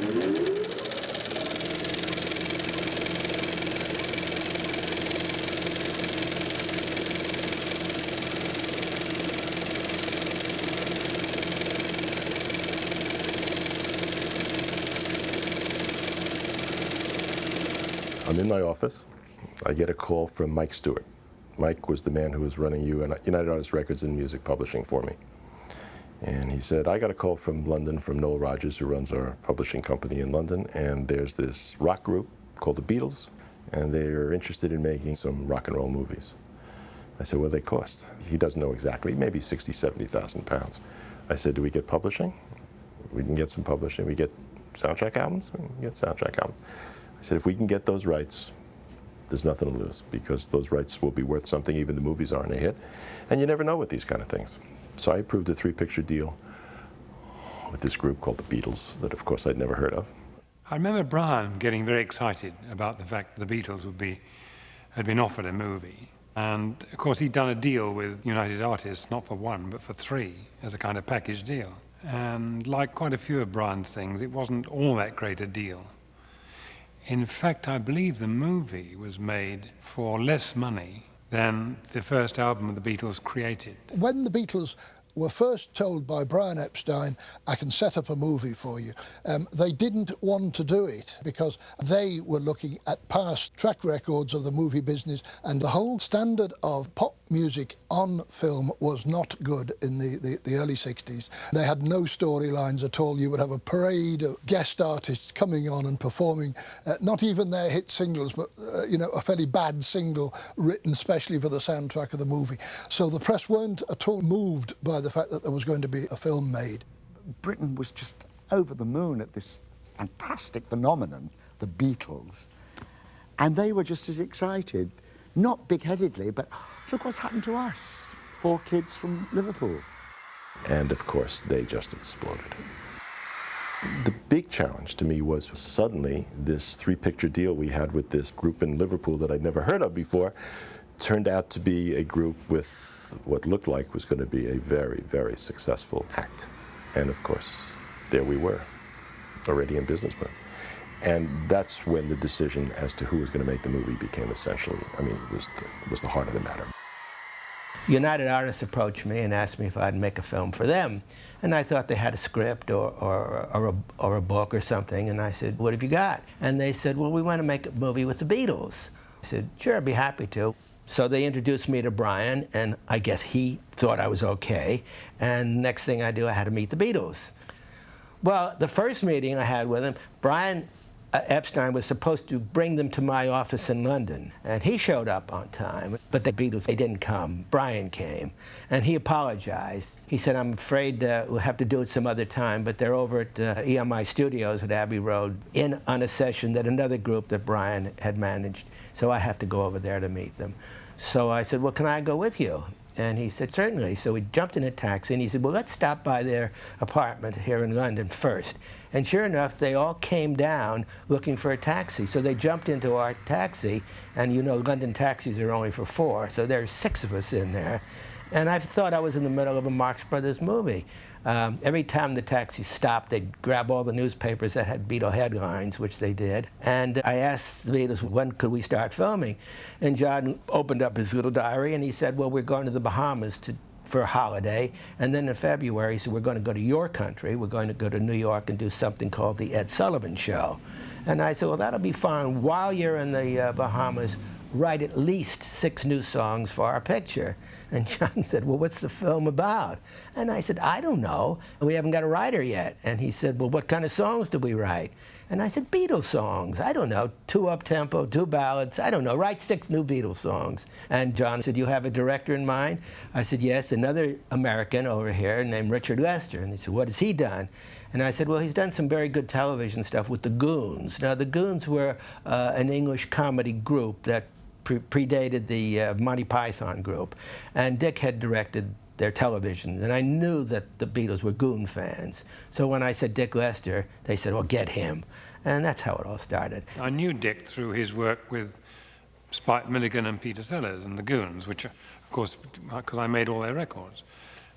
I'm in my office. I get a call from Mike Stewart. Mike was the man who was running United Artists Records and Music Publishing for me. And he said, I got a call from London from Noel Rogers, who runs our publishing company in London, and there's this rock group called the Beatles, and they're interested in making some rock and roll movies. I said, what do they cost? He doesn't know exactly, maybe 60, 70,000 pounds. I said, do we get publishing? We can get some publishing. We get soundtrack albums? We can get soundtrack albums. I said, if we can get those rights, there's nothing to lose, because those rights will be worth something, even the movies aren't a hit. And you never know with these kind of things. So I approved a 3-picture deal with this group called the Beatles, that of course I'd never heard of. I remember Brian getting very excited about the fact that the Beatles had been offered a movie. And of course he'd done a deal with United Artists, not for 1, but for 3, as a kind of package deal. And like quite a few of Brian's things, it wasn't all that great a deal. In fact, I believe the movie was made for less money than the first album of the Beatles created. When the Beatles were first told by Brian Epstein, I can set up a movie for you, they didn't want to do it because they were looking at past track records of the movie business, and the whole standard of pop music on film was not good in the early 60s. They had no storylines at all. You would have a parade of guest artists coming on and performing, not even their hit singles, but a fairly bad single written specially for the soundtrack of the movie. So the press weren't at all moved by the fact that there was going to be a film made. Britain was just over the moon at this fantastic phenomenon, the Beatles, and they were just as excited, not big-headedly, but look what's happened to us, 4 kids from Liverpool. And of course, they just exploded. The big challenge to me was suddenly this 3-picture deal we had with this group in Liverpool that I'd never heard of before turned out to be a group with what looked like was going to be a very, very successful act. And of course, there we were, already in business with them. And that's when the decision as to who was going to make the movie became essentially, it was the heart of the matter. United Artists approached me and asked me if I'd make a film for them. And I thought they had a script or a book or something. And I said, what have you got? And they said, well, we want to make a movie with the Beatles. I said, sure, I'd be happy to. So they introduced me to Brian, and I guess he thought I was okay. And next thing I do, I had to meet the Beatles. Well, the first meeting I had with him, Brian Epstein was supposed to bring them to my office in London, and he showed up on time, but the Beatles, they didn't come. Brian came, and he apologized. He said, I'm afraid we'll have to do it some other time, but they're over at EMI Studios at Abbey Road in on a session that another group that Brian had managed, so I have to go over there to meet them. So I said, well, can I go with you? And he said, certainly. So we jumped in a taxi, and he said, well, let's stop by their apartment here in London first. And sure enough, they all came down looking for a taxi. So they jumped into our taxi, and you know London taxis are only for 4, so there's 6 of us in there. And I thought I was in the middle of a Marx Brothers movie. Every time the taxi stopped, they'd grab all the newspapers that had Beatle headlines, which they did. And I asked the Beatles, when could we start filming? And John opened up his little diary, and he said, well, we're going to the Bahamas for a holiday. And then in February, he said, we're going to go to your country. We're going to go to New York and do something called the Ed Sullivan Show. And I said, well, that'll be fine. While you're in the Bahamas, write at least 6 new songs for our picture. And John said, well, what's the film about? And I said, I don't know. We haven't got a writer yet. And he said, well, what kind of songs do we write? And I said, Beatles songs. I don't know, 2 up-tempo, 2 ballads. I don't know, write 6 new Beatles songs. And John said, you have a director in mind? I said, yes, another American over here named Richard Lester. And he said, what has he done? And I said, well, he's done some very good television stuff with the Goons. Now, the Goons were an English comedy group that predated the Monty Python group. And Dick had directed their television, and I knew that the Beatles were Goon fans. So when I said Dick Lester, they said, well, get him. And that's how it all started. I knew Dick through his work with Spike Milligan and Peter Sellers and the Goons, which, of course, because I made all their records.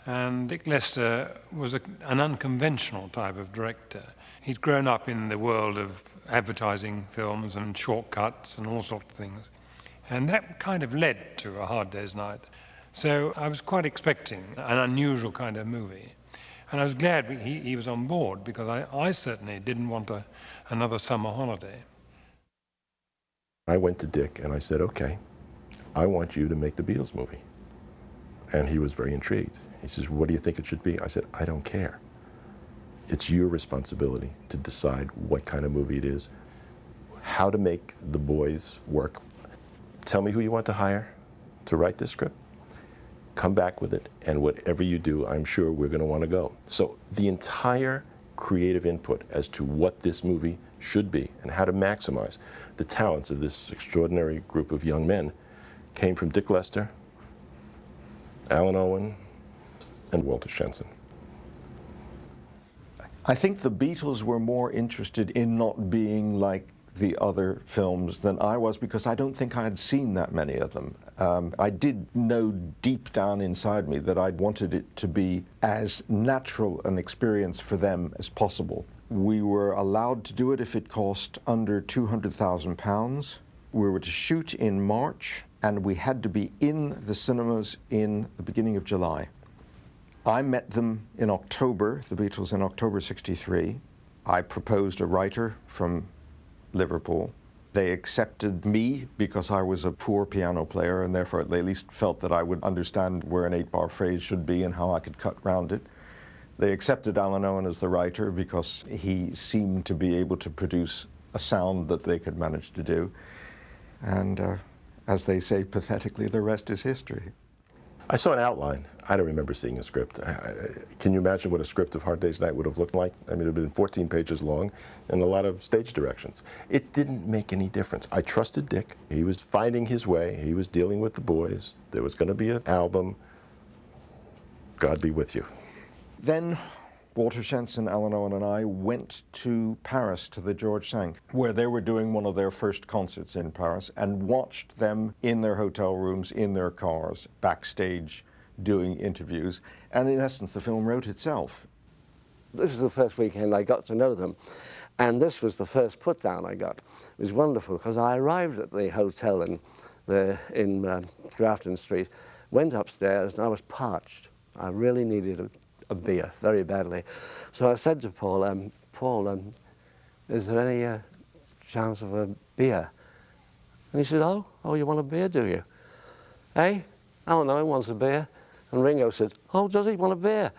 And Dick Lester was an unconventional type of director. He'd grown up in the world of advertising films and shortcuts and all sorts of things. And that kind of led to A Hard Day's Night. So I was quite expecting an unusual kind of movie. And I was glad he was on board, because I certainly didn't want another summer holiday. I went to Dick and I said, okay, I want you to make the Beatles movie. And he was very intrigued. He says, what do you think it should be? I said, I don't care. It's your responsibility to decide what kind of movie it is, how to make the boys work. Tell me who you want to hire to write this script. Come back with it, and whatever you do, I'm sure we're going to want to go. So the entire creative input as to what this movie should be and how to maximize the talents of this extraordinary group of young men came from Dick Lester, Alan Owen, and Walter Shenson. I think the Beatles were more interested in not being like the other films than I was, because I don't think I had seen that many of them. I did know deep down inside me that I'd wanted it to be as natural an experience for them as possible. We were allowed to do it if it cost under £200,000. We were to shoot in March, and we had to be in the cinemas in the beginning of July. I met them in October, the Beatles in October '63. I proposed a writer from Liverpool. They accepted me because I was a poor piano player, and therefore they at least felt that I would understand where an 8-bar phrase should be and how I could cut round it. They accepted Alan Owen as the writer because he seemed to be able to produce a sound that they could manage to do. And as they say pathetically, the rest is history. I saw an outline. I don't remember seeing a script. Can you imagine what a script of Hard Day's Night would have looked like? I mean, it would have been 14 pages long and a lot of stage directions. It didn't make any difference. I trusted Dick. He was finding his way. He was dealing with the boys. There was going to be an album. God be with you. Then Walter Shenson, Alan Owen, and I went to Paris to the George V, where they were doing one of their first concerts in Paris, and watched them in their hotel rooms, in their cars, backstage, doing interviews. And in essence, the film wrote itself. This is the first weekend I got to know them, and this was the first put down I got. It was wonderful, because I arrived at the hotel in Grafton Street, went upstairs, and I was parched. I really needed a beer very badly. So I said to Paul, Paul, is there any chance of a beer? And he said, oh, you want a beer, do you? Hey, Alan Owen wants a beer. And Ringo said, oh, does he want a beer?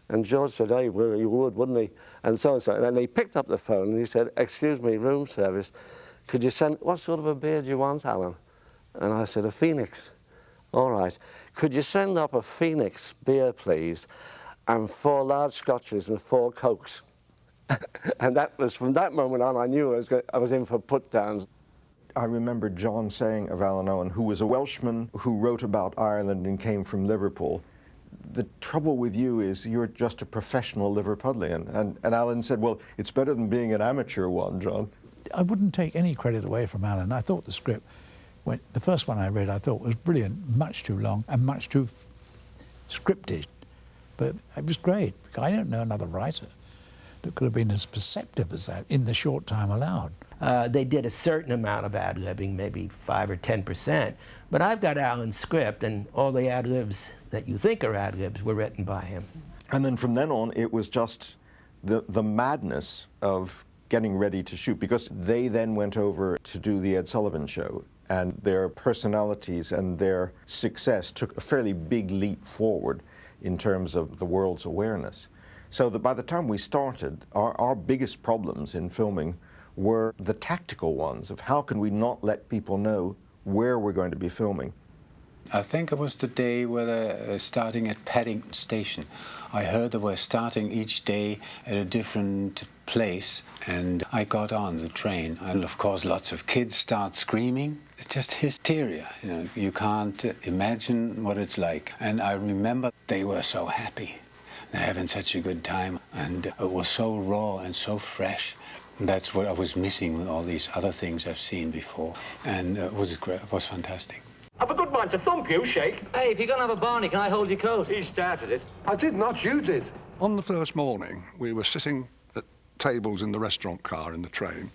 And George said, hey, well, he would, wouldn't he? And so and so. And then he picked up the phone and he said, excuse me, room service, could you send, what sort of a beer do you want, Alan? And I said, a Phoenix. All right. Could you send up a Phoenix beer, please? And 4 large scotches and 4 cokes. And that was, from that moment on, I knew I was in for put-downs. I remember John saying of Alan Owen, who was a Welshman who wrote about Ireland and came from Liverpool, the trouble with you is you're just a professional Liverpudlian. And Alan said, well, it's better than being an amateur one, John. I wouldn't take any credit away from Alan. I thought the script, the first one I read, I thought was brilliant, much too long and much too scripted. But it was great. I don't know another writer that could have been as perceptive as that in the short time allowed. They did a certain amount of ad-libbing, maybe 5 or 10%, but I've got Alan's script, and all the ad-libs that you think are ad-libs were written by him. And then from then on, it was just the madness of getting ready to shoot, because they then went over to do the Ed Sullivan Show, and their personalities and their success took a fairly big leap forward in terms of the world's awareness. So that by the time we started, our biggest problems in filming were the tactical ones of how can we not let people know where we're going to be filming. I think it was the day where they're starting at Paddington Station. I heard they were starting each day at a different place, and I got on the train, and of course lots of kids start screaming. It's just hysteria, you know, you can't imagine what it's like. And I remember they were so happy, they're having such a good time, and it was so raw and so fresh. That's what I was missing with all these other things I've seen before, and it was great. It was fantastic. I've a good mind to thump you, Shake. Hey, if you're going to have a Barney, can I hold your coat? He started it. I did not, you did. On the first morning, we were sitting at tables in the restaurant car in the train,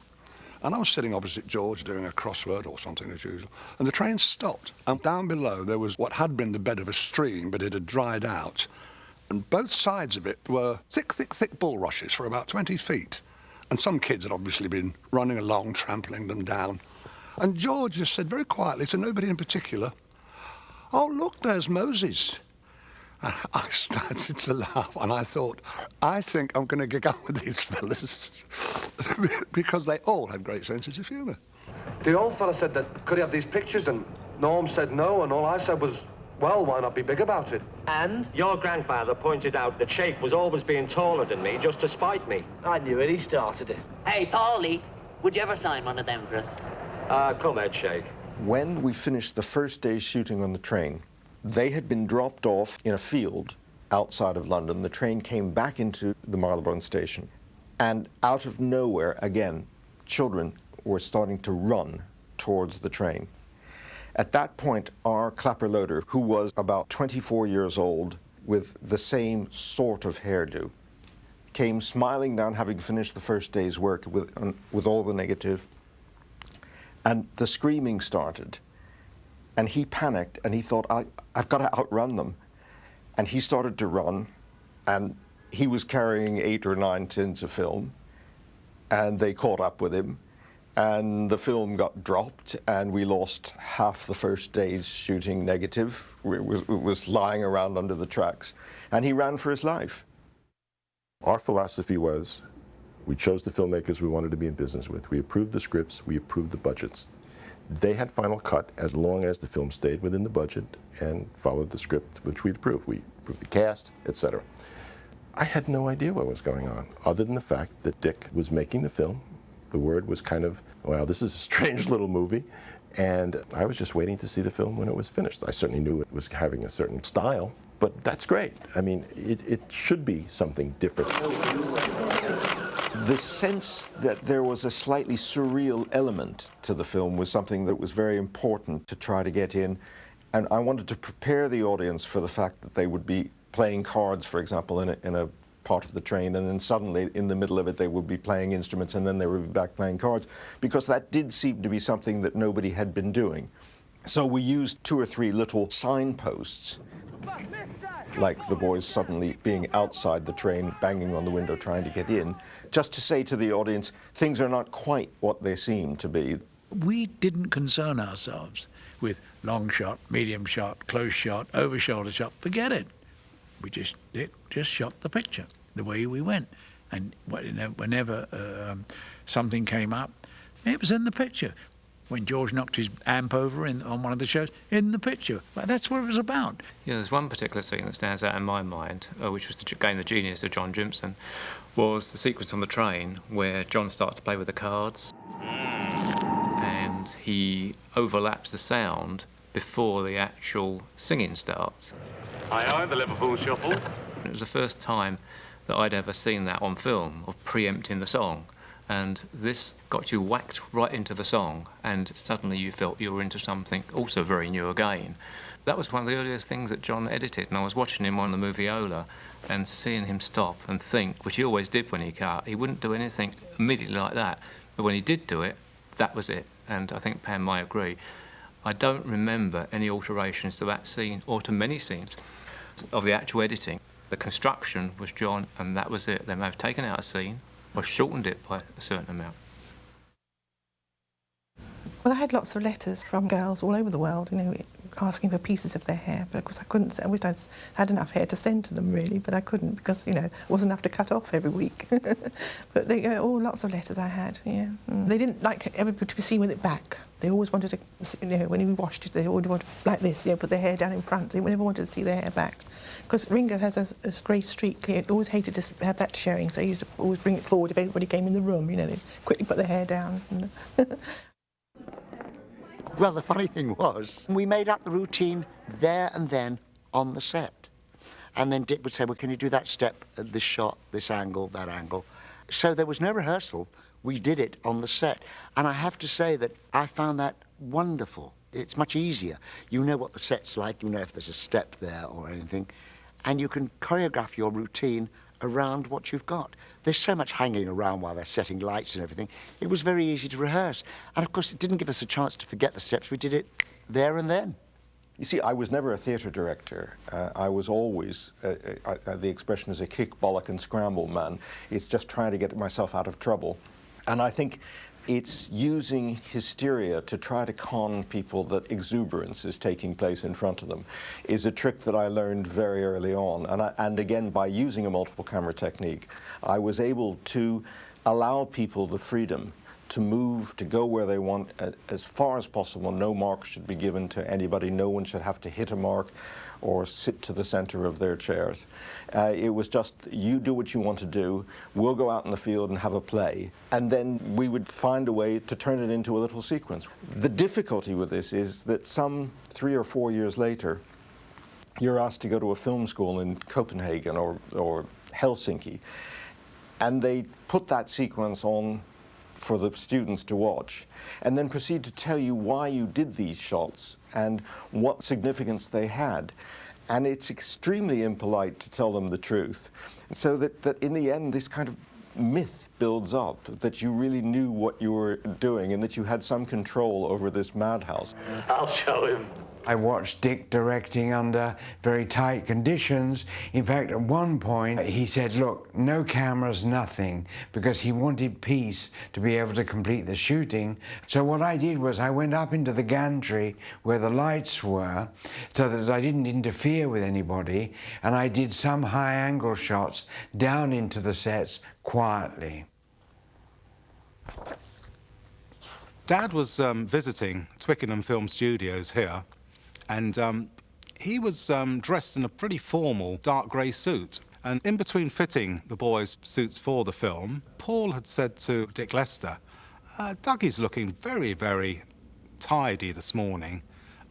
and I was sitting opposite George doing a crossword or something as usual, and the train stopped, and down below there was what had been the bed of a stream, but it had dried out, and both sides of it were thick bulrushes for about 20 feet, and some kids had obviously been running along, trampling them down. And George just said very quietly to nobody in particular, "Oh, look, there's Moses." And I started to laugh, and I thought, I think I'm going to get on with these fellas because they all had great senses of humour. The old fella said that could he have these pictures, and Norm said no, and all I said was, well, why not be big about it? And? Your grandfather pointed out that Shake was always being taller than me just to spite me. I knew it, he started it. Hey, Paulie, would you ever sign one of them for us? Come Ed, Shake. When we finished the first day's shooting on the train, they had been dropped off in a field outside of London. The train came back into the Marylebone station, and out of nowhere, again, children were starting to run towards the train. At that point, our clapper loader, who was about 24 years old with the same sort of hairdo, came smiling down, having finished the first day's work with all the negative, and the screaming started. And he panicked, and he thought, I've got to outrun them. And he started to run, and he was carrying 8 or 9 tins of film, and they caught up with him, and the film got dropped, and we lost half the first day's shooting negative. It was lying around under the tracks, and he ran for his life. Our philosophy was, we chose the filmmakers we wanted to be in business with. We approved the scripts, we approved the budgets. They had final cut as long as the film stayed within the budget and followed the script which we'd approved. We approved the cast, etc. I had no idea what was going on, other than the fact that Dick was making the film. The word was kind of, wow, this is a strange little movie. And I was just waiting to see the film when it was finished. I certainly knew it was having a certain style, but that's great. I mean, it should be something different. The sense that there was a slightly surreal element to the film was something that was very important to try to get in. And I wanted to prepare the audience for the fact that they would be playing cards, for example, in a part of the train, and then suddenly in the middle of it they would be playing instruments, and then they would be back playing cards, because that did seem to be something that nobody had been doing. So we used 2 or 3 little signposts, like the boys suddenly being outside the train, banging on the window, trying to get in, just to say to the audience, things are not quite what they seem to be. We didn't concern ourselves with long shot, medium shot, close shot, over shoulder shot. Forget it. We just shot the picture the way we went. And whenever something came up, it was in the picture. When George knocked his amp over on one of the shows, in the picture. But that's what it was about. Yeah, there's one particular scene that stands out in my mind, which was the genius of John Jimson, was the sequence on the train where John starts to play with the cards, and he overlaps the sound before the actual singing starts. Aye, the Liverpool Shuffle. It was the first time that I'd ever seen that on film, of preempting the song. And this got you whacked right into the song, and suddenly you felt you were into something also very new again. That was one of the earliest things that John edited, and I was watching him on the Moviola and seeing him stop and think, which he always did when he cut. He wouldn't do anything immediately like that, but when he did do it, that was it. And I think Pam might agree. I don't remember any alterations to that scene, or to many scenes, of the actual editing. The construction was John, and that was it. They may have taken out a scene, or shortened it by a certain amount. Well, I had lots of letters from girls all over the world, you know, asking for pieces of their hair, but of course I couldn't. I wish I'd had enough hair to send to them, really, but I couldn't because, you know, it wasn't enough to cut off every week. But they lots of letters I had, yeah. They didn't like everybody to be seen with it back. They always wanted to, you know, when we washed it, they always wanted, like this, you know, put their hair down in front. They never wanted to see their hair back. Because Ringo has a grey streak. He always hated to have that showing, so he used to always bring it forward if anybody came in the room, you know, they'd quickly put their hair down. Well, the funny thing was, we made up the routine there and then on the set. And then Dick would say, well, can you do that step, this shot, this angle, that angle? So there was no rehearsal. We did it on the set. And I have to say that I found that wonderful. It's much easier. You know what the set's like, you know if there's a step there or anything, and you can choreograph your routine around what you've got. There's so much hanging around while they're setting lights and everything. It was very easy to rehearse. And of course, it didn't give us a chance to forget the steps. We did it there and then. You see, I was never a theatre director. I was always, the expression is a kick, bollock and scramble man. It's just trying to get myself out of trouble. And I think it's using hysteria to try to con people that exuberance is taking place in front of them is a trick that I learned very early on. And again, by using a multiple camera technique, I was able to allow people the freedom to move, to go where they want as far as possible. No mark should be given to anybody. No one should have to hit a mark or sit to the center of their chairs. It was just, you do what you want to do, we'll go out in the field and have a play, and then we would find a way to turn it into a little sequence. The difficulty with this is that some 3 or 4 years later, you're asked to go to a film school in Copenhagen or Helsinki, and they put that sequence on for the students to watch, and then proceed to tell you why you did these shots and what significance they had. And it's extremely impolite to tell them the truth. So that in the end, this kind of myth builds up, that you really knew what you were doing and that you had some control over this madhouse. I'll show him. I watched Dick directing under very tight conditions. In fact, at one point, he said, look, no cameras, nothing, because he wanted peace to be able to complete the shooting. So what I did was I went up into the gantry where the lights were so that I didn't interfere with anybody, and I did some high-angle shots down into the sets quietly. Dad was visiting Twickenham Film Studios here, and he was dressed in a pretty formal dark grey suit. And in between fitting the boys' suits for the film, Paul had said to Dick Lester, Dougie's looking very, very tidy this morning.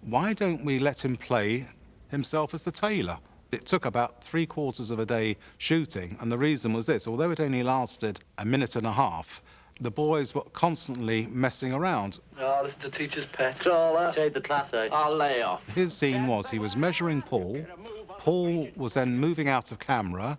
Why don't we let him play himself as the tailor? It took about 3/4 of a day shooting, and the reason was this: although it only lasted a minute and a half, the boys were constantly messing around. Oh, this is the teacher's pet. All that. Shade the class, eh? I'll lay off. His scene was he was measuring Paul. Paul was then moving out of camera,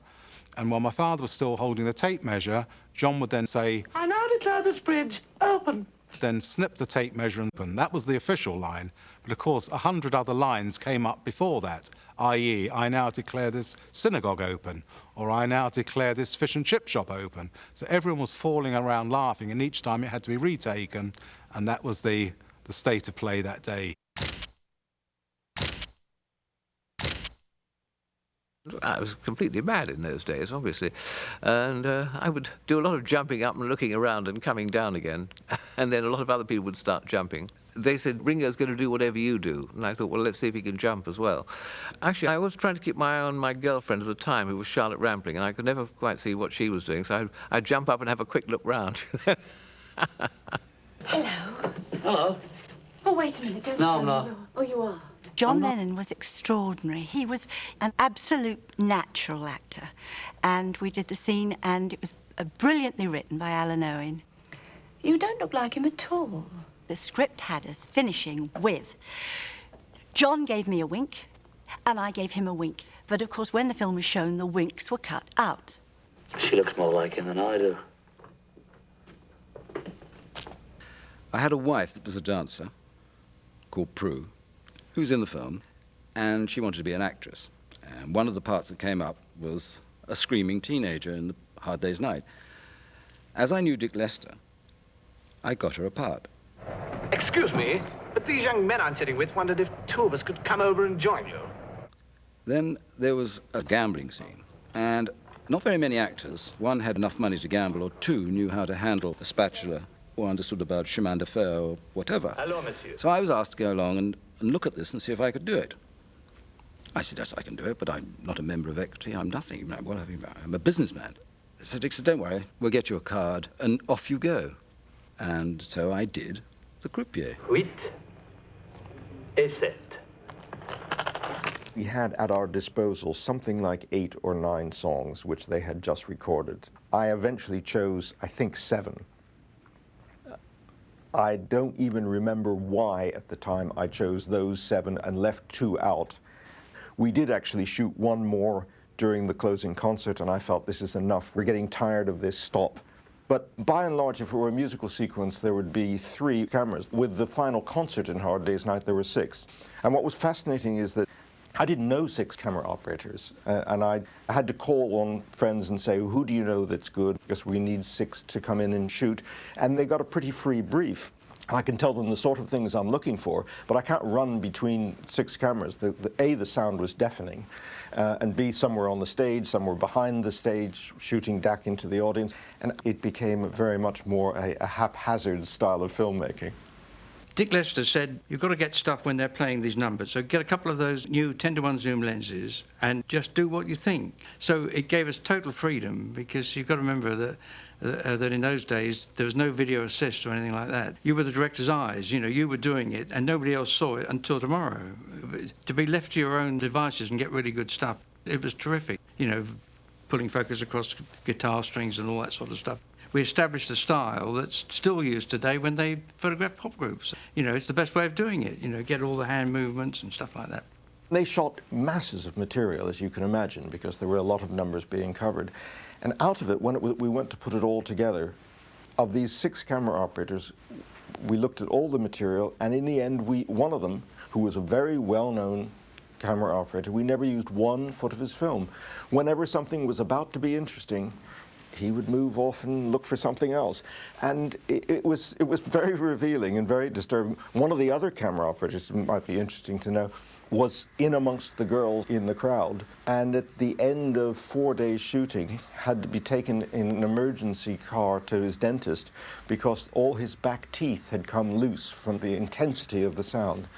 and while my father was still holding the tape measure, John would then say, I now declare this bridge open. Then snip the tape measure and open. That was the official line. But of course, 100 other lines came up before that, i.e., I now declare this synagogue open, or I now declare this fish and chip shop open. So everyone was falling around laughing, and each time it had to be retaken, and that was the state of play that day. I was completely mad in those days, obviously, and I would do a lot of jumping up and looking around and coming down again, and then a lot of other people would start jumping. They said, Ringo's going to do whatever you do, and I thought, well, let's see if he can jump as well. Actually, I was trying to keep my eye on my girlfriend at the time, who was Charlotte Rampling, and I could never quite see what she was doing, so I'd jump up and have a quick look round. Hello. Hello. Oh, wait a minute. Don't No, tell I'm me not. you're- Oh, you are? John Lennon was extraordinary. He was an absolute natural actor. And we did the scene, and it was brilliantly written by Alan Owen. You don't look like him at all. The script had us finishing with, John gave me a wink, and I gave him a wink. But of course, when the film was shown, the winks were cut out. She looks more like him than I do. I had a wife that was a dancer called Prue, who's in the film, and she wanted to be an actress. And one of the parts that came up was a screaming teenager in the Hard Day's Night. As I knew Dick Lester, I got her a part. Excuse me, but these young men I'm sitting with wondered if two of us could come over and join you. Then there was a gambling scene, and not very many actors, one had enough money to gamble, or two knew how to handle a spatula, or understood about chemin de fer, or whatever. Hello, monsieur. So I was asked to go along and look at this and see if I could do it. I said, yes, I can do it, but I'm not a member of equity, I'm nothing. What have you, I'm a businessman. So Dick said, don't worry, we'll get you a card, and off you go. And so I did the croupier. 8 et 7. We had at our disposal something like 8 or 9 songs which they had just recorded. I eventually chose, I think, 7. I don't even remember why at the time I chose those 7 and left 2 out. We did actually shoot one more during the closing concert, and I felt this is enough. We're getting tired of this, stop. But by and large, if it were a musical sequence, there would be 3 cameras. With the final concert in Hard Day's Night, there were 6. And what was fascinating is that I didn't know 6 camera operators, and I had to call on friends and say, who do you know that's good? Because we need 6 to come in and shoot. And they got a pretty free brief. I can tell them the sort of things I'm looking for, but I can't run between 6 cameras. A, the sound was deafening, and B, somewhere on the stage, somewhere behind the stage, shooting back into the audience, and it became very much more a haphazard style of filmmaking. Dick Lester said, you've got to get stuff when they're playing these numbers. So get a couple of those new 10-to-1 zoom lenses and just do what you think. So it gave us total freedom, because you've got to remember that in those days, there was no video assist or anything like that. You were the director's eyes, you know, you were doing it, and nobody else saw it until tomorrow. To be left to your own devices and get really good stuff, it was terrific. You know, pulling focus across guitar strings and all that sort of stuff. We established a style that's still used today when they photograph pop groups. You know, it's the best way of doing it, you know, get all the hand movements and stuff like that. They shot masses of material, as you can imagine, because there were a lot of numbers being covered. And out of it, when we went to put it all together, of these 6 camera operators, we looked at all the material, and in the end, one of them, who was a very well-known camera operator, we never used 1 foot of his film. Whenever something was about to be interesting, he would move off and look for something else. And it was very revealing and very disturbing. One of the other camera operators, it might be interesting to know, was in amongst the girls in the crowd, and at the end of 4 days shooting had to be taken in an emergency car to his dentist because all his back teeth had come loose from the intensity of the sound.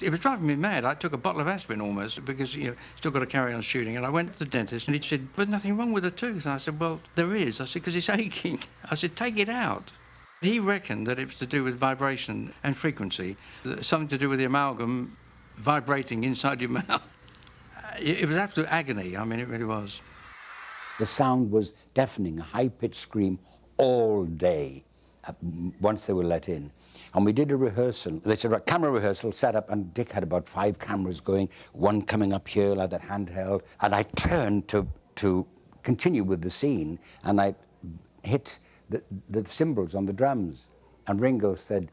It was driving me mad. I took a bottle of aspirin almost, because, you know, still got to carry on shooting. And I went to the dentist, and he said, there's nothing wrong with the tooth. And I said, well, there is. I said, because it's aching. I said, take it out. He reckoned that it was to do with vibration and frequency, something to do with the amalgam vibrating inside your mouth. It was absolute agony. I mean, it really was. The sound was deafening, a high-pitched scream all day once they were let in. And we did a rehearsal. They said, right, camera rehearsal, set up, and Dick had about 5 cameras going, one coming up here like that handheld. And I turned to continue with the scene, and I hit the cymbals on the drums. And Ringo said,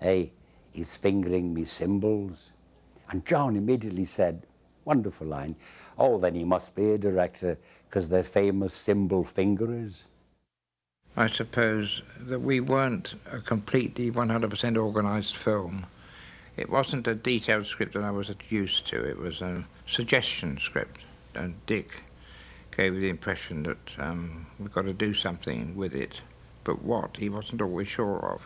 hey, he's fingering me cymbals. And John immediately said, wonderful line, oh, then he must be a director, because they're famous cymbal fingerers. I suppose that we weren't a completely 100% organised film. It wasn't a detailed script that I was used to. It was a suggestion script, and Dick gave the impression that we've got to do something with it, but what, he wasn't always sure of.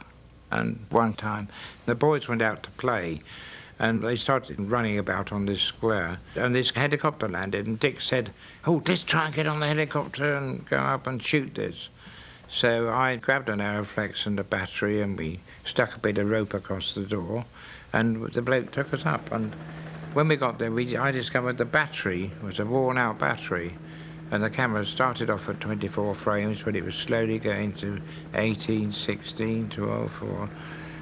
And one time, the boys went out to play, and they started running about on this square, and this helicopter landed, and Dick said, oh, let's try and get on the helicopter and go up and shoot this. So I grabbed an Aeroflex and a battery, and we stuck a bit of rope across the door, and the bloke took us up. And when we got there, I discovered the battery was a worn-out battery, and the camera started off at 24 frames, but it was slowly going to 18, 16, 12, 4.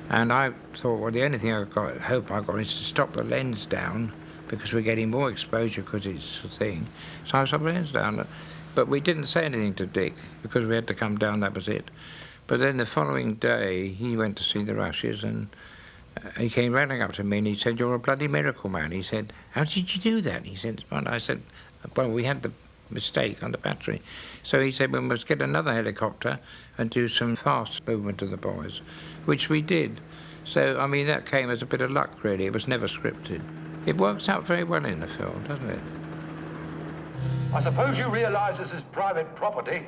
And I thought, well, the only thing hope I got is to stop the lens down, because we're getting more exposure because it's a thing. So I stopped the lens down. But we didn't say anything to Dick, because we had to come down, that was it. But then the following day, he went to see the Rushes, and he came running up to me and he said, you're a bloody miracle, man. He said, how did you do that? He said, well, I said, well, we had the mistake on the battery. So he said, we must get another helicopter and do some fast movement of the boys, which we did. So, I mean, that came as a bit of luck, really. It was never scripted. It works out very well in the film, doesn't it? I suppose you realise this is private property.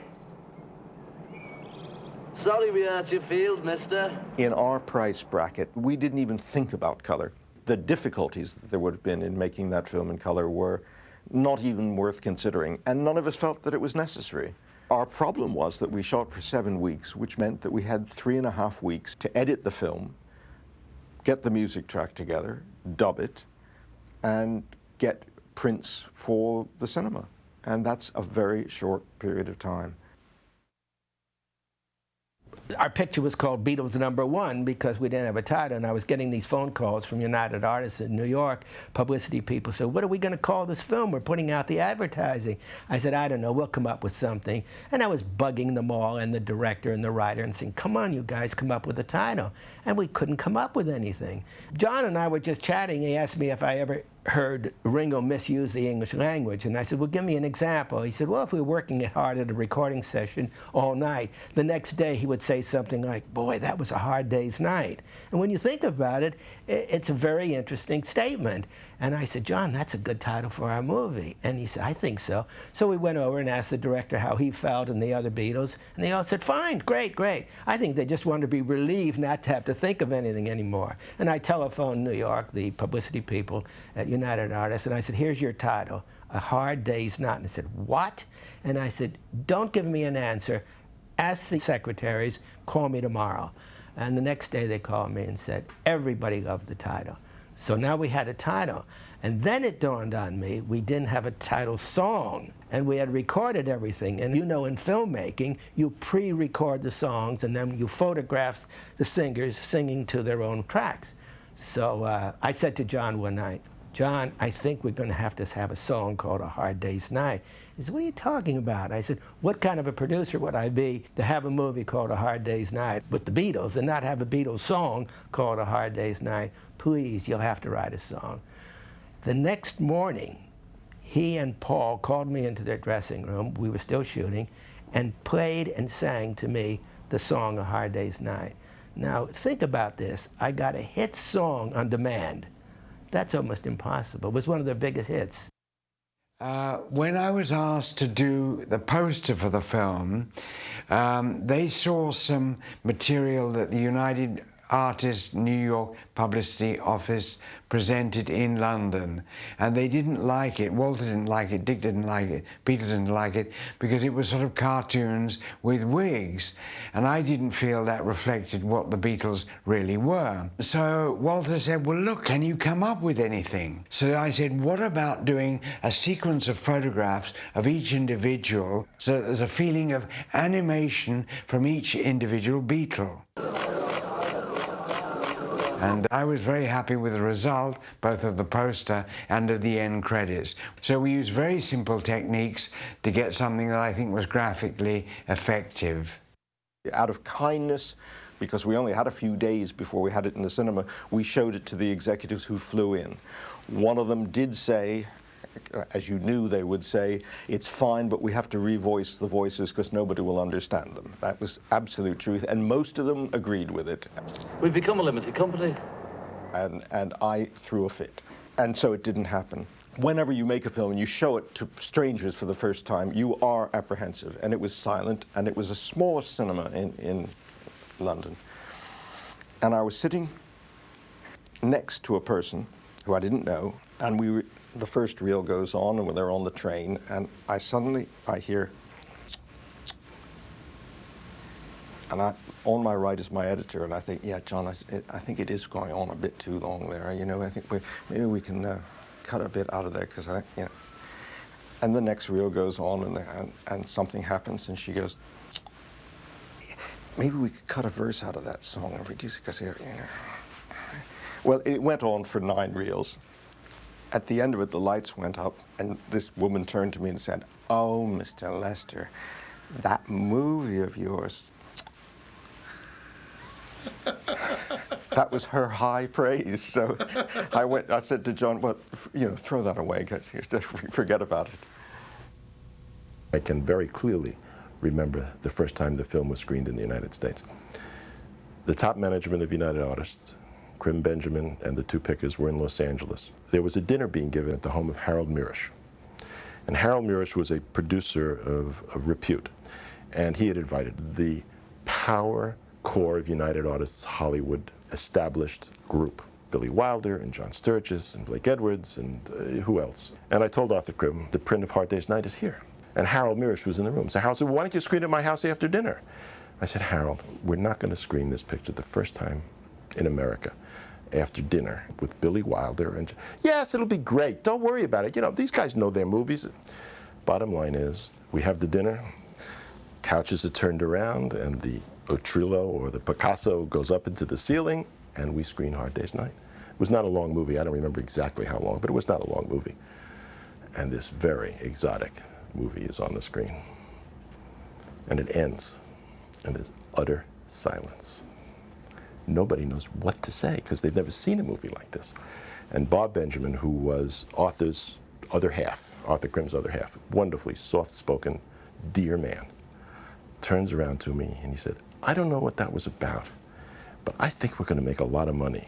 Sorry we hurt your field, mister. In our price bracket, we didn't even think about color. The difficulties that there would have been in making that film in color were not even worth considering, and none of us felt that it was necessary. Our problem was that we shot for 7 weeks, which meant that we had 3.5 weeks to edit the film, get the music track together, dub it, and get prints for the cinema. And that's a very short period of time. Our picture was called Beatles #1 because we didn't have a title, and I was getting these phone calls from United Artists in New York. Publicity people said, what are we going to call this film? We're putting out the advertising. I said, I don't know, we'll come up with something. And I was bugging them all, and the director and the writer, and saying, come on, you guys, come up with a title. And we couldn't come up with anything. John and I were just chatting. He asked me if I ever heard Ringo misuse the English language, and I said, well, give me an example. He said, well, if we were working it hard at a recording session all night, the next day he would say something like, boy, that was a hard day's night. And when you think about it, it's a very interesting statement. And I said, John, that's a good title for our movie. And he said, I think so. So we went over and asked the director how he felt and the other Beatles, and they all said, fine, great, great. I think they just wanted to be relieved not to have to think of anything anymore. And I telephoned New York, the publicity people at United Artists, and I said, here's your title, A Hard Day's Night. And they said, what? And I said, don't give me an answer. Ask the secretaries, call me tomorrow. And the next day they called me and said, everybody loved the title. So now we had a title. And then it dawned on me, we didn't have a title song. And we had recorded everything. And you know, in filmmaking, you pre-record the songs, and then you photograph the singers singing to their own tracks. So I said to John one night, John, I think we're going to have a song called A Hard Day's Night. He said, what are you talking about? I said, what kind of a producer would I be to have a movie called A Hard Day's Night with the Beatles and not have a Beatles song called A Hard Day's Night? Please, you'll have to write a song. The next morning, he and Paul called me into their dressing room, we were still shooting, and played and sang to me the song A Hard Day's Night. Now, think about this. I got a hit song on demand. That's almost impossible. It was one of their biggest hits. When I was asked to do the poster for the film, they saw some material that the United Artists New York Publicity Office presented in London, and they didn't like it. Walter didn't like it, Dick didn't like it, Beatles didn't like it, because it was sort of cartoons with wigs, and I didn't feel that reflected what the Beatles really were. So Walter said, well, look, can you come up with anything? So I said, what about doing a sequence of photographs of each individual so that there's a feeling of animation from each individual Beatle? And I was very happy with the result, both of the poster and of the end credits. So we used very simple techniques to get something that I think was graphically effective. Out of kindness, because we only had a few days before we had it in the cinema, we showed it to the executives who flew in. One of them did say, as you knew they would say, it's fine, but we have to revoice the voices because nobody will understand them. That was absolute truth, and most of them agreed with it. We've become a limited company. And I threw a fit. And so it didn't happen. Whenever you make a film and you show it to strangers for the first time, you are apprehensive. And it was silent, and it was a smaller cinema in London. And I was sitting next to a person who I didn't know, and the first reel goes on, and they're on the train, and I hear, and on my right is my editor, and I think, yeah, John, I think it is going on a bit too long there. You know, I think maybe we can cut a bit out of there, because you know. And the next reel goes on, and something happens, and she goes, maybe we could cut a verse out of that song and reduce it, because, you know. Well, it went on for 9 reels. At the end of it, the lights went up, and this woman turned to me and said, oh, Mr. Lester, that movie of yours. That was her high praise. So I said to John, well, you know, throw that away, guys. Forget about it. I can very clearly remember the first time the film was screened in the United States. The top management of United Artists, Krim Benjamin and the 2 pickers, were in Los Angeles. There was a dinner being given at the home of Harold Mirisch. And Harold Mirisch was a producer of repute. And he had invited the power core of United Artists Hollywood established group. Billy Wilder and John Sturgis and Blake Edwards and who else. And I told Arthur Krim, the print of Hard Day's Night is here. And Harold Mirisch was in the room. So Harold said, well, why don't you screen it at my house after dinner? I said, Harold, we're not going to screen this picture the first time in America after dinner with Billy Wilder. And yes, it'll be great. Don't worry about it. You know, these guys know their movies. Bottom line is, we have the dinner, couches are turned around, and the Trillo or the Picasso goes up into the ceiling, and we screen Hard Day's Night. It was not a long movie. I don't remember exactly how long, but it was not a long movie. And this very exotic movie is on the screen. And it ends, and there's utter silence. Nobody knows what to say, because they've never seen a movie like this. And Bob Benjamin, who was Arthur's other half, Arthur Krim's other half, wonderfully soft-spoken, dear man, turns around to me and he said, I don't know what that was about, but I think we're going to make a lot of money.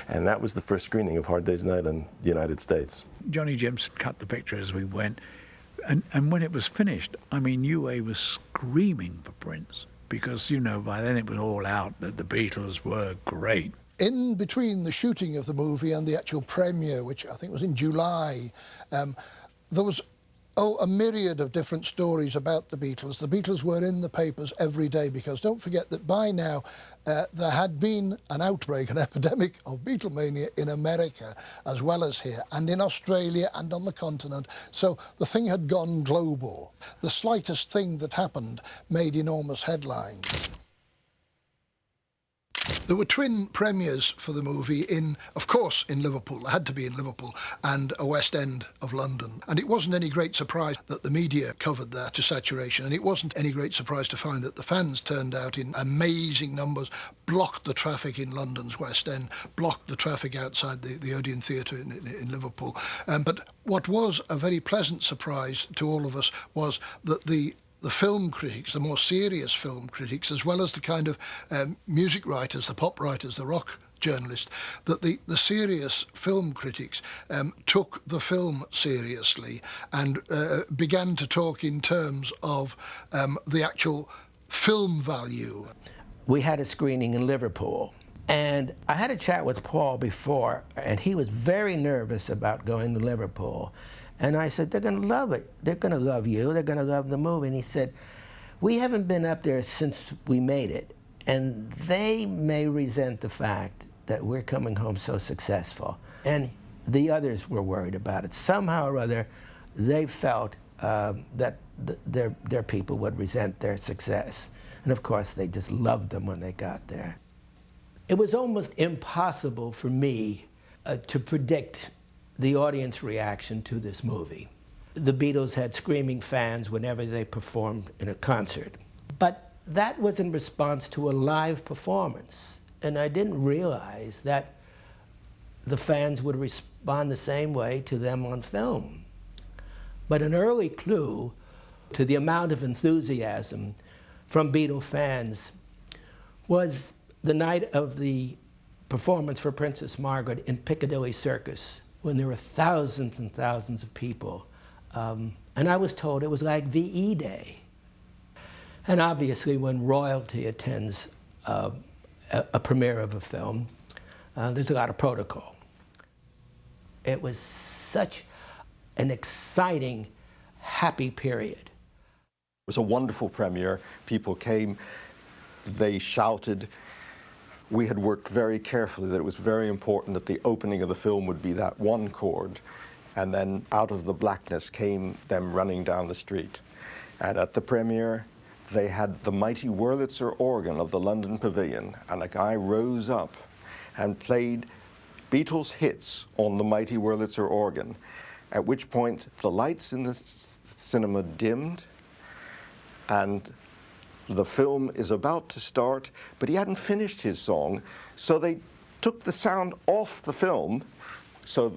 And that was the first screening of Hard Day's Night in the United States. Johnny James cut the picture as we went, and when it was finished, I mean, UA was screaming for Prince, because, you know, by then it was all out that the Beatles were great. In between the shooting of the movie and the actual premiere, which I think was in July, there was a myriad of different stories about the Beatles. The Beatles were in the papers every day, because don't forget that by now there had been an outbreak, an epidemic of Beatlemania in America as well as here, and in Australia and on the continent. So the thing had gone global. The slightest thing that happened made enormous headlines. There were twin premieres for the movie of course, in Liverpool. It had to be in Liverpool, and a West End of London. And it wasn't any great surprise that the media covered that to saturation, and it wasn't any great surprise to find that the fans turned out in amazing numbers, blocked the traffic in London's West End, blocked the traffic outside the Odeon Theatre in Liverpool. But what was a very pleasant surprise to all of us was that the film critics, the more serious film critics, as well as the kind of music writers, the pop writers, the rock journalists, that the serious film critics took the film seriously and began to talk in terms of the actual film value. We had a screening in Liverpool, and I had a chat with Paul before, and he was very nervous about going to Liverpool. And I said, they're going to love it. They're going to love you. They're going to love the movie. And he said, we haven't been up there since we made it, and they may resent the fact that we're coming home so successful. And the others were worried about it. Somehow or other, they felt that their people would resent their success. And of course, they just loved them when they got there. It was almost impossible for me to predict the audience reaction to this movie. The Beatles had screaming fans whenever they performed in a concert. But that was in response to a live performance. And I didn't realize that the fans would respond the same way to them on film. But an early clue to the amount of enthusiasm from Beatle fans was the night of the performance for Princess Margaret in Piccadilly Circus, when there were thousands and thousands of people. And I was told it was like VE Day. And obviously, when royalty attends a premiere of a film, there's a lot of protocol. It was such an exciting, happy period. It was a wonderful premiere. People came, they shouted. We had worked very carefully that it was very important that the opening of the film would be that one chord, and then out of the blackness came them running down the street. And at the premiere, they had the mighty Wurlitzer organ of the London Pavilion, and a guy rose up and played Beatles hits on the mighty Wurlitzer organ, at which point the lights in the cinema dimmed, and the film is about to start, but he hadn't finished his song, so they took the sound off the film, so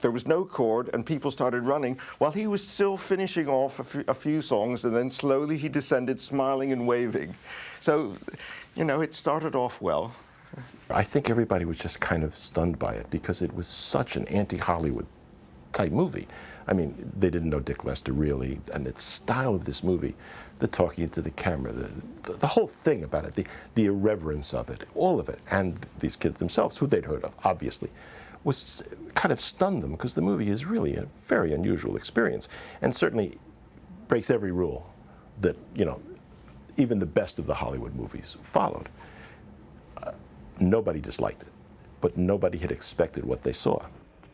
there was no chord, and people started running while he was still finishing off a few songs, and then slowly he descended, smiling and waving. So, you know, it started off well. I think everybody was just kind of stunned by it, because it was such an anti-Hollywood type movie. I mean, they didn't know Dick Lester really, and the style of this movie, the talking into the camera, the whole thing about it, the irreverence of it, all of it, and these kids themselves, who they'd heard of, obviously, was kind of stunned them, because the movie is really a very unusual experience, and certainly breaks every rule that, you know, even the best of the Hollywood movies followed. Nobody disliked it, but nobody had expected what they saw.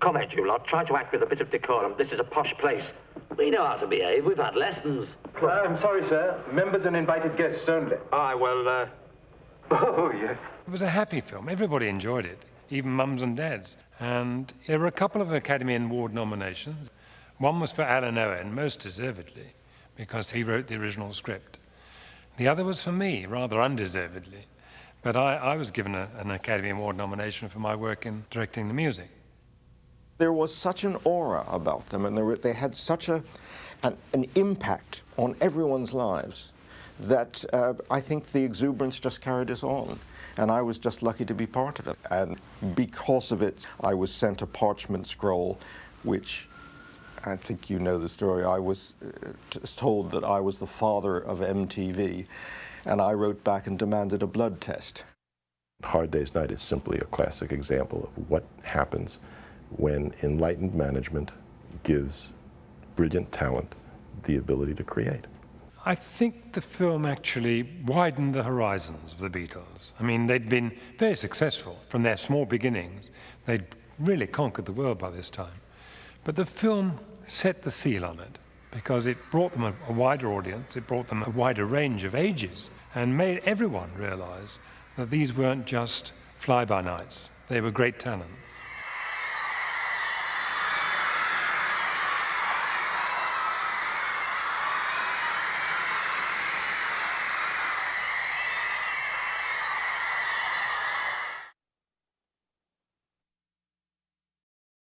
Come here, you lot. Try to act with a bit of decorum. This is a posh place. We know how to behave. We've had lessons. I'm sorry, sir. Members and invited guests only. Oh, yes. It was a happy film. Everybody enjoyed it, even mums and dads. And there were a couple of Academy Award nominations. One was for Alan Owen, most deservedly, because he wrote the original script. The other was for me, rather undeservedly. But I was given an Academy Award nomination for my work in directing the music. There was such an aura about them, and they had such an impact on everyone's lives that I think the exuberance just carried us on. And I was just lucky to be part of it. And because of it, I was sent a parchment scroll, which, I think you know the story, I was told that I was the father of MTV, and I wrote back and demanded a blood test. Hard Day's Night is simply a classic example of what happens when enlightened management gives brilliant talent the ability to create. I think the film actually widened the horizons of the Beatles. I mean, they'd been very successful from their small beginnings. They'd really conquered the world by this time. But the film set the seal on it because it brought them a wider audience, it brought them a wider range of ages, and made everyone realize that these weren't just fly-by-nights. They were great talents.